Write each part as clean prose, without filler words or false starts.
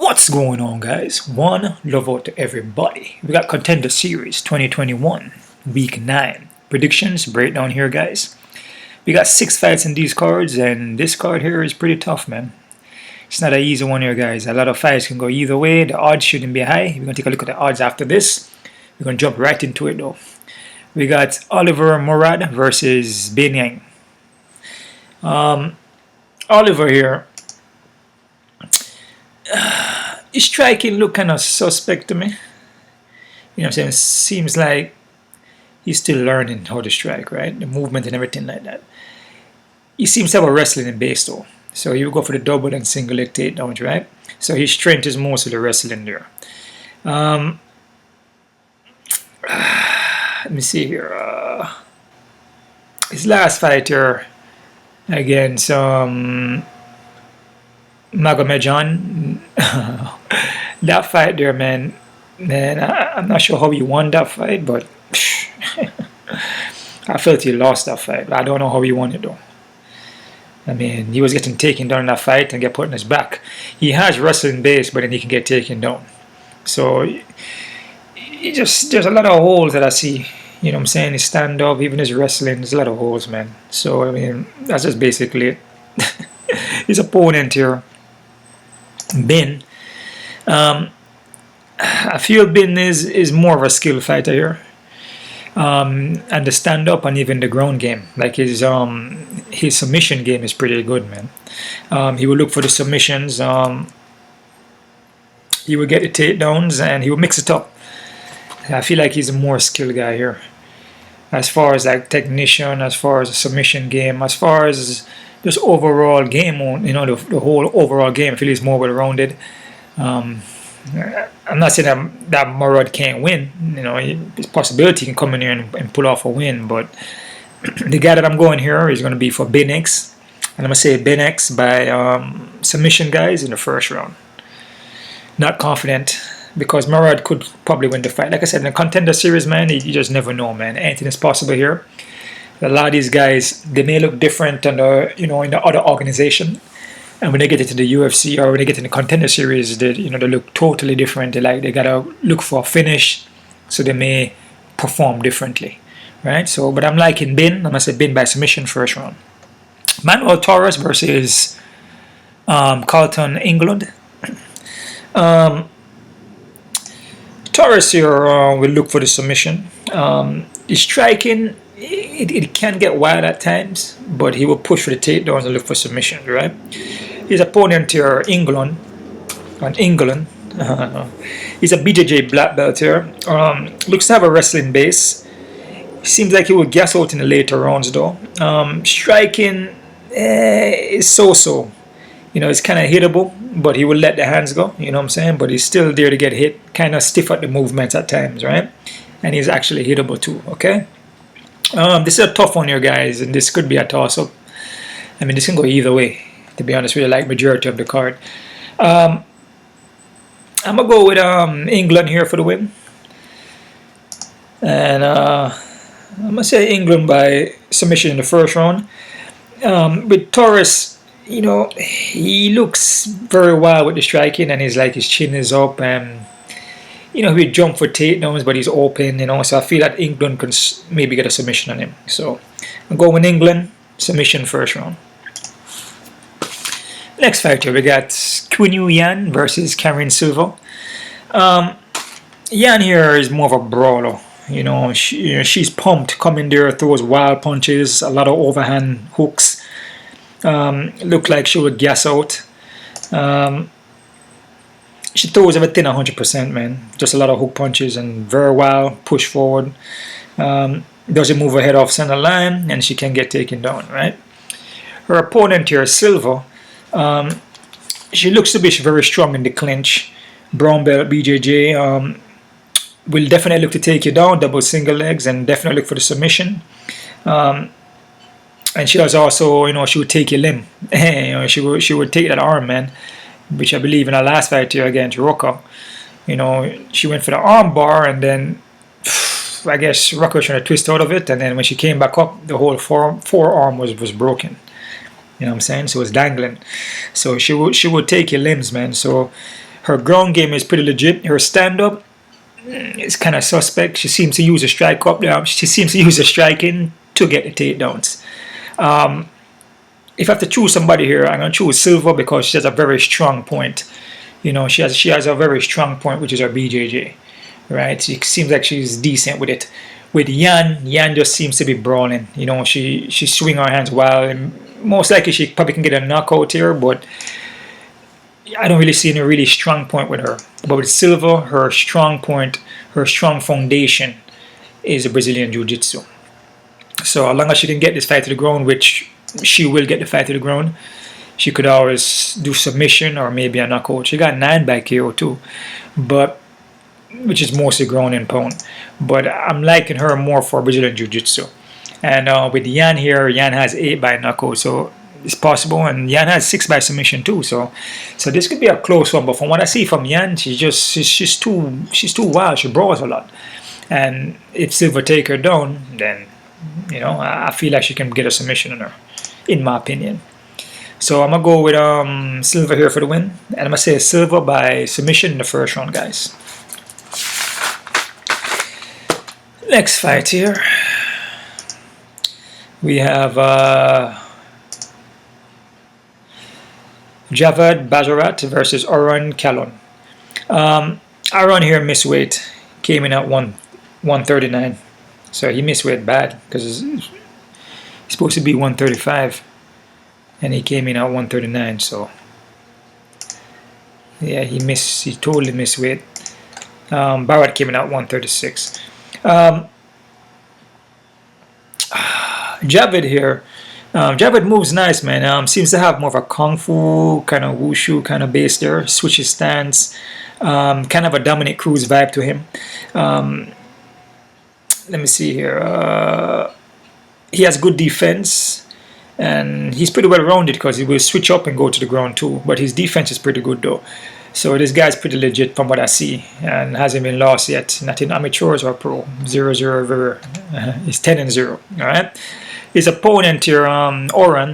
What's going on, guys? One love out to everybody. We got Contender Series 2021, Week 9. Predictions, breakdown here, guys. We got 6 fights in these cards, and this card here is pretty tough, man. It's not an easy one here, guys. A lot of fights can go either way. The odds shouldn't be high. We're going to take a look at the odds after this. We're going to jump right into it, though. We got Olivier Murad versus Benyang. Oliver here. His striking look kind of suspect to me. You know what I'm saying? It seems like he's still learning how to strike, right? The movement and everything like that. He seems to have a wrestling in base though. So he will go for the double and single leg takedowns, right? So his strength is mostly the wrestling there. Let me see here. His last fight here against Omargadzhiev. That fight there, man, I'm not sure how he won that fight, but I felt he lost that fight. I don't know how he won it though. I mean, he was getting taken down in that fight and get put on his back. He has wrestling base, but then he can get taken down. So there's a lot of holes that I see. You know what I'm saying? His stand up, even his wrestling, there's a lot of holes, man. So I mean, that's just basically it. His opponent here, Ben. I feel Ben is more of a skill fighter here, and the stand up and even the ground game, like his submission game is pretty good, man. He will look for the submissions. He will get the takedowns and he will mix it up. I feel like he's a more skilled guy here, as far as like technician, as far as the submission game, as far as just overall game, you know, the whole overall game. I feel he's more well-rounded. I'm not saying that Murad can't win. You know, his possibility can come in here and pull off a win. But the guy that I'm going here is going to be for Ben X. And I'm going to say Ben X by submission, guys, in the first round. Not confident, because Murad could probably win the fight. Like I said, in the Contender Series, man, you just never know, man. Anything is possible here. A lot of these guys, they may look different in the, you know, in the other organization, and when they get into the UFC or when they get in the Contender Series, they look totally different. They gotta look for a finish, so they may perform differently, right? So, but I'm liking Ben. I'm gonna say Ben by submission first round. Manuel Torres versus Kolton Englund. Torres here will look for the submission. His striking, it can get wild at times, but he will push for the takedowns and look for submissions, right? His opponent here, Englund, he's a BJJ black belt here. Looks to have a wrestling base. Seems like he will gas out in the later rounds though. Striking is so-so. You know, it's kind of hittable, but he will let the hands go, you know what I'm saying? But he's still there to get hit, kind of stiff at the movements at times, right? And he's actually hittable too, okay? This is a tough one here, guys, and this could be a toss-up. I mean, this can go either way, to be honest with you, like majority of the card. I'm going to go with Englund here for the win. And I'm going to say Englund by submission in the first round. With Torres, you know, he looks very wild with the striking, and he's like, his chin is up, and you know, he jump for takedowns, but he's open, you know, so I feel that England could maybe get a submission on him. So I'm going with England, submission first round. Next fighter, we got Quiñonez versus Cameron Silva. Yan here is more of a brawler. You know, she's pumped, coming there, throws wild punches, a lot of overhand hooks. Look like she would gas out. She throws everything 100%, man. Just a lot of hook punches and very wild, push forward. Doesn't move her head off center line, and she can get taken down, right? Her opponent here, Silva, she looks to be very strong in the clinch. Brown belt, BJJ. Will definitely look to take you down, double single legs, and definitely look for the submission. And she does also, you know, she would take your limb. You know, she would take that arm, man. Which I believe in her last fight here against Rocco, you know, she went for the arm bar, and then I guess Rocco was trying to twist out of it, and then when she came back up, the whole forearm was broken. You know what I'm saying? So it was dangling. So she would take your limbs, man. So Her ground game is pretty legit. Her stand-up is kind of suspect. She seems to use a strike up there. She seems to use a striking to get the takedowns. If I have to choose somebody here, I'm going to choose Silva because she has a very strong point. You know, she has a very strong point, which is her BJJ. Right? It seems like she's decent with it. With Yan just seems to be brawling. You know, she swing her hands well. And most likely she probably can get a knockout here, but I don't really see any really strong point with her. But with Silva, her strong point, her strong foundation is a Brazilian Jiu-Jitsu. So as long as she can get this fight to the ground, which she will get the fight to the ground, she could always do submission or maybe a knockout. She got 9 by KO too, but which is mostly ground and pound. But I'm liking her more for Brazilian Jiu-Jitsu. And with Yan here, Yan has 8 by knockout, so it's possible. And Yan has 6 by submission too, so this could be a close one. But from what I see from Yan, she's too wild. She brawls a lot. And if Silva take her down, then you know I feel like she can get a submission on her, in my opinion. So I'm gonna go with Silva here for the win, and I'm gonna say Silva by submission in the first round, guys. Next fight here, we have Javid Basharat versus Oron Kalon. Oron here missed weight, came in at 139, so he missed weight bad because he's supposed to be 135, and he came in at 139. So yeah, he totally missed weight. Bajarat came in at 136. Javid here. Javid moves nice, man. Seems to have more of a kung fu kind of wushu kind of base there. Switches stance. Kind of a Dominic Cruz vibe to him. Let me see here. He has good defense, and he's pretty well rounded because he will switch up and go to the ground too. But his defense is pretty good though. So this guy's pretty legit from what I see, and hasn't been lost yet. Not in amateurs or pro. 0-0. He's 10-0. All right. His opponent here, Oren.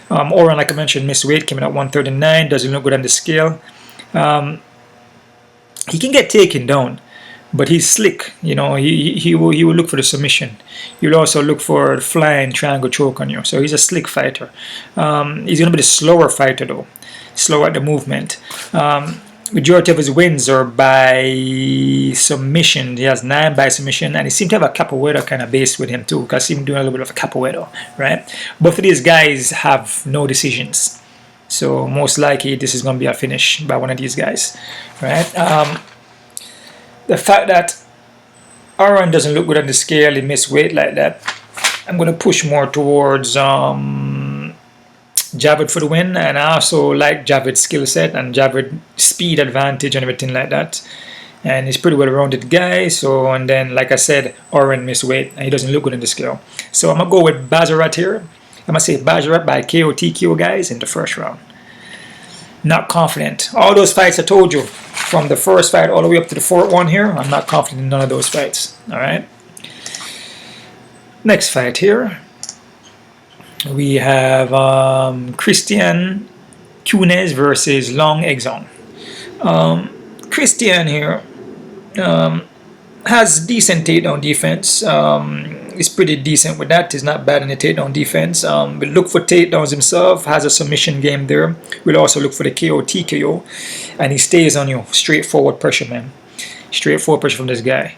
Oren, like I mentioned, missed weight, came in at 139. Doesn't look good on the scale. He can get taken down, but he's slick. You know, he will look for the submission. He'll also look for the flying triangle choke on you. So he's a slick fighter. He's gonna be the slower fighter though. Slow at the movement. Majority of his wins are by submission. He has 9 by submission, and he seems to have a capoeira kind of base with him too, because I see him doing a little bit of a capoeira, right? Both of these guys have no decisions, so most likely this is going to be a finish by one of these guys, right? The fact that Oren doesn't look good on the scale, he missed weight like that, I'm going to push more towards Javid for the win, and I also like Javid's skill set and Javid's speed advantage and everything like that. And he's pretty well-rounded guy. So, and then like I said, Oren missed weight and he doesn't look good in the scale. So I'm gonna go with Bajarat here. I'm gonna say Bajarat by KO TKO, guys, in the first round. Not confident. All those fights I told you, from the first fight all the way up to the fourth one here, I'm not confident in none of those fights. All right. Next fight here. We have Quiñonez versus Long Exum. Christian here has decent takedown defense. He's pretty decent with that. He's not bad in the takedown defense. Will look for takedowns himself. Has a submission game there. Will also look for the KO TKO, and he stays on you. Straightforward pressure, man. Straightforward pressure from this guy.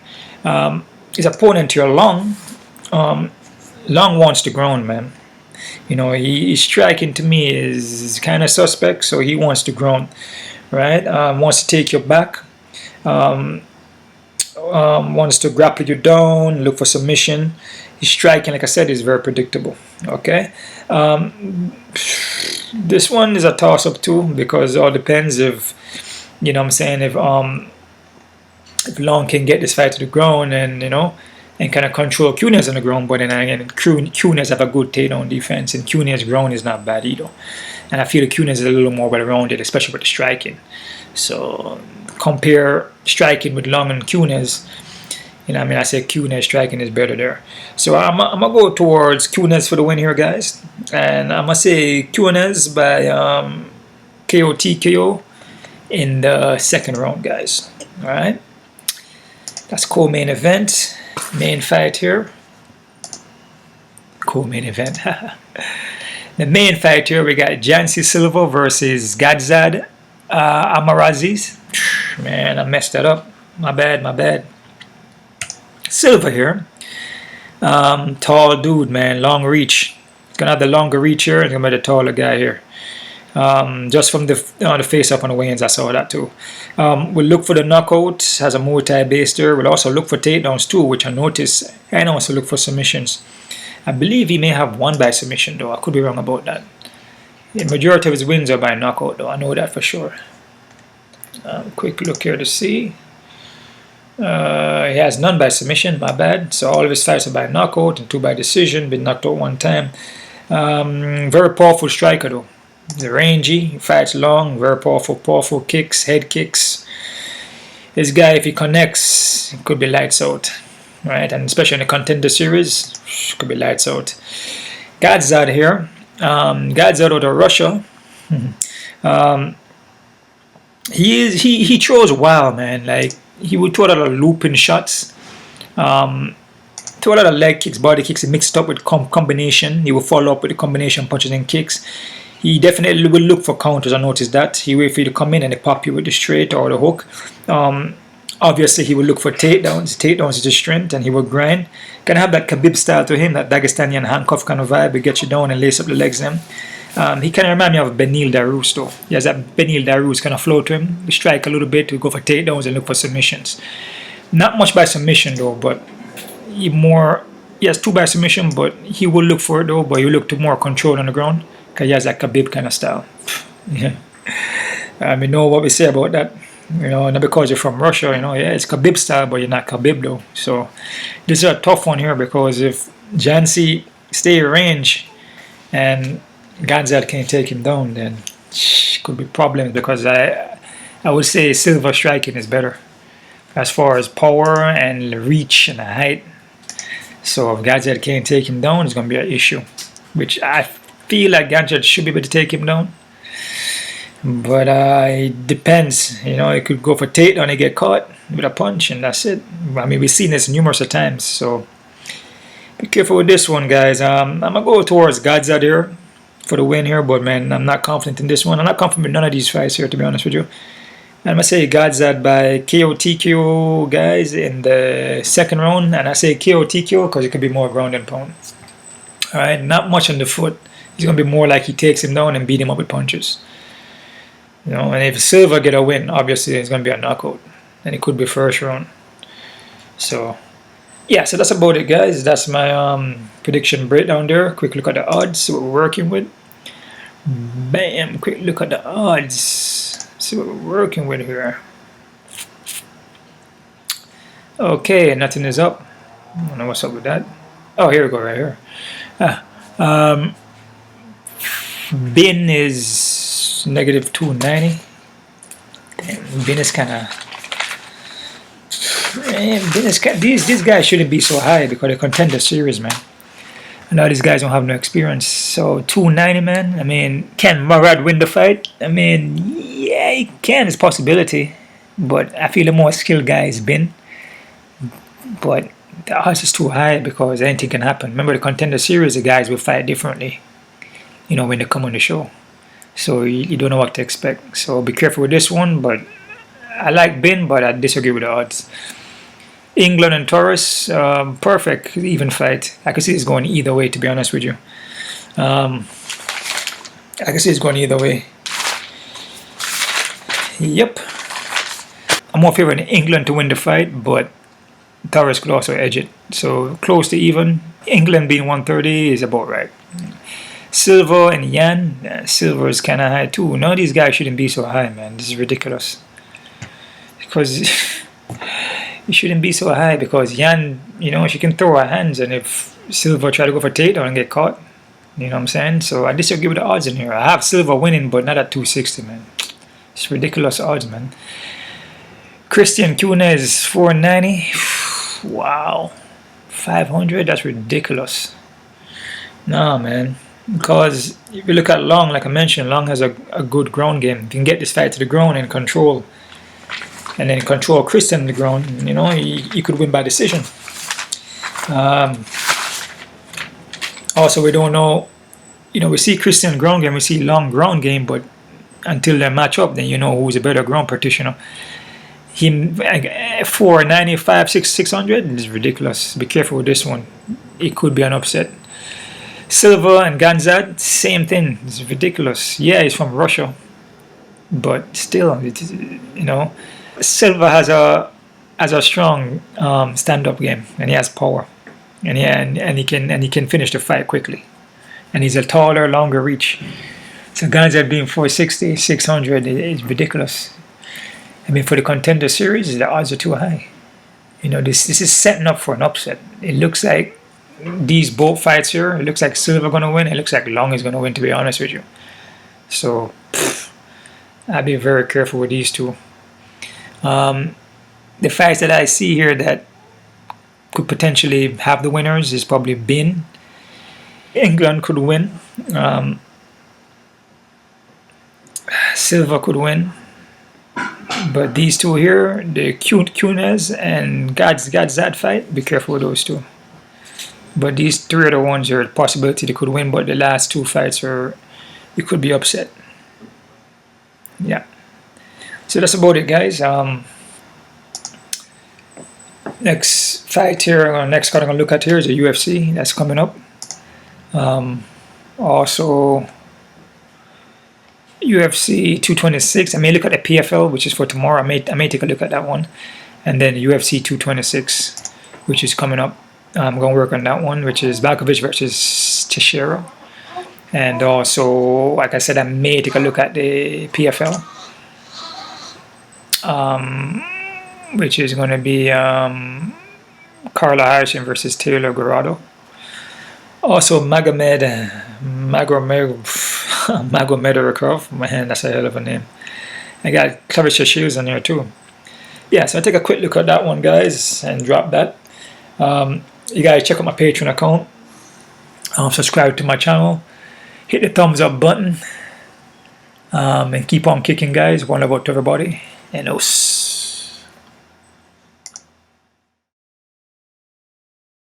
His opponent here, Long. Long wants the ground, man. You know, his striking to me is kind of suspect, so he wants the ground, right? Wants to take your back, wants to grapple you down, look for submission. His striking, like I said, is very predictable, okay? This one is a toss-up too, because it all depends if, you know what I'm saying, if Long can get this fight to the ground and, you know, and kind of control Quiñonez on the ground, but then again, Quiñonez have a good takedown defense, and Quiñonez's ground is not bad either. And I feel Quiñonez is a little more well-rounded, especially with the striking. So compare striking with Long and Quiñonez, you know, I mean, I say Quiñonez striking is better there. So I'm gonna go towards Quiñonez for the win here, guys, and I'm gonna say Quiñonez by KO TKO in the second round, guys. All right, that's co-main event. Main fight here. Co-main event. The main fight here, we got Jansey Silva versus Gadzad Omargadzhiev. Man, I messed that up. My bad. Silva here. Tall dude, man. Long reach. Gonna have the longer reach here, and gonna be the taller guy here. Just from the face up on the weigh-ins, I saw that too. We'll look for the knockout. Has a Muay Thai base there. We'll also look for takedowns too, which I noticed. And also look for submissions. I believe he may have won by submission though. I could be wrong about that. The majority of his wins are by knockout though. I know that for sure. Quick look here to see. He has none by submission, my bad. So all of his fights are by knockout and 2 by decision. Been knocked out 1 time. Very powerful striker though. He's rangy, he fights long, very powerful kicks, head kicks. This guy, if he connects, it could be lights out. Right, and especially in the Contender series, could be lights out. Gadzad here. Gadzad out of Russia. He throws wild, man. Like, he would throw a lot of looping shots. Throw a lot of leg kicks, body kicks, mixed up with combination. He will follow up with the combination punches and kicks. He definitely will look for counters. I noticed that. He wait for you to come in and they pop you with the straight or the hook. Obviously, he will look for takedowns. Takedowns is his strength, and he will grind. Can have that Khabib style to him, that Dagestani handcuff kind of vibe. He get you down and lace up the legs. He kind of remind me of Beneil Darius, though. He has that Beneil Darius kind of flow to him. We strike a little bit, we go for takedowns and look for submissions. Not much by submission, though, but he has 2 by submission, but he will look for it, though. But he will look to more control on the ground, because he has that Khabib kind of style. Yeah. We know what we say about that. You know, not because you're from Russia, you know, yeah, it's Khabib style, but you're not Khabib though. So this is a tough one here, because if Jansey stay in range and Gadzad can't take him down, then could be problems, because I would say Silva striking is better as far as power and reach and height. So if Gadzad can't take him down, it's going to be an issue, which I feel like Gadzad should be able to take him down. But it depends, you know, it could go for takedown and get caught with a punch, and that's it. I mean, we've seen this numerous times, so be careful with this one, guys. I'm going to go towards Gadzad here for the win here, but man, I'm not confident in this one. I'm not confident with none of these fights here, to be honest with you. I'm going to say Gadzad by KO TKO, guys, in the second round, and I say KO TKO because it could be more ground and pound. Alright, not much on the foot. He's going to be more like he takes him down and beat him up with punches. You know, and if Silva get a win, obviously it's going to be a knockout, and it could be first round. So, yeah, so that's about it, guys. That's my prediction breakdown there. Quick look at the odds, see what we're working with. Bam, quick look at the odds, see what we're working with here. Okay, nothing is up. I don't know what's up with that. Oh, here we go, right here. Bin is negative 290. Damn, Bin is kind of. These guys shouldn't be so high because they Contender series, man. I know these guys don't have no experience. So 290, man. I mean, can Murad win the fight? I mean, yeah, he can. It's a possibility, but I feel the more skilled guy is Bin. But the odds is too high because anything can happen. Remember the Contender series, the guys will fight differently, you know, when they come on the show. So you don't know what to expect. So be careful with this one. But I like Bin, but I disagree with the odds. Englund and Torres, perfect, even fight. I can see it's going either way, to be honest with you. I can see it's going either way. Yep. I'm more favoring Englund to win the fight, but Torres could also edge it. So close to even. Englund being 130 is about right. Silva and Yan, Silva is kind of high too. None of these guys shouldn't be so high, man. This is ridiculous. Because it shouldn't be so high because Yan, you know, she can throw her hands, and if Silva try to go for takedown and get caught, you know what I'm saying? So I disagree with the odds in here. I have Silva winning, but not at 260, man. It's ridiculous odds, man. Christian Quiñonez 490. Wow. 500, that's ridiculous. Nah, man. Because if you look at Long, like I mentioned, Long has a good ground game. If you can get this fight to the ground and then control Christian on the ground, you know, he could win by decision. Also, we don't know, you know, we see Christian ground game, we see Long ground game, but until they match up, then you know who's a better ground practitioner. Him 495, 600 is ridiculous. Be careful with this one. It could be an upset. Silva and Gadzad, same thing. It's ridiculous. Yeah, he's from Russia, but still, you know, Silva has a strong stand-up game, and he has power, and he can finish the fight quickly, and he's a taller, longer reach. So Gadzad being 460, 600 is ridiculous. I mean, for the Contender series, the odds are too high. You know, this is setting up for an upset. It looks like these both fights here, it looks like Silva going to win. It looks like Long is going to win, to be honest with you. So, I'd be very careful with these two. The fights that I see here that could potentially have the winners is probably Bin. England could win. Silva could win. But these two here, the Quiñonez and Gadzad fight, be careful with those two. But these three are the ones are a possibility they could win, but the last two fights are, it could be upset. Yeah. So that's about it, guys. Next fight here, next card I'm going to look at here is the UFC. That's coming up. Also, UFC 226. I may look at the PFL, which is for tomorrow. I may take a look at that one. And then UFC 226, which is coming up. I'm going to work on that one, which is Balkovich versus Teixeira. And also, like I said, I may take a look at the PFL, which is going to be Carla Harrison versus Taylor Gorado. Also, Magomedov. Man, that's a hell of a name. I got Clarissa Shields on there too. Yeah, so I take a quick look at that one, guys, and drop that. You guys check out my Patreon account. Subscribe to my channel. Hit the thumbs up button. And keep on kicking, guys. One love out to everybody. And os.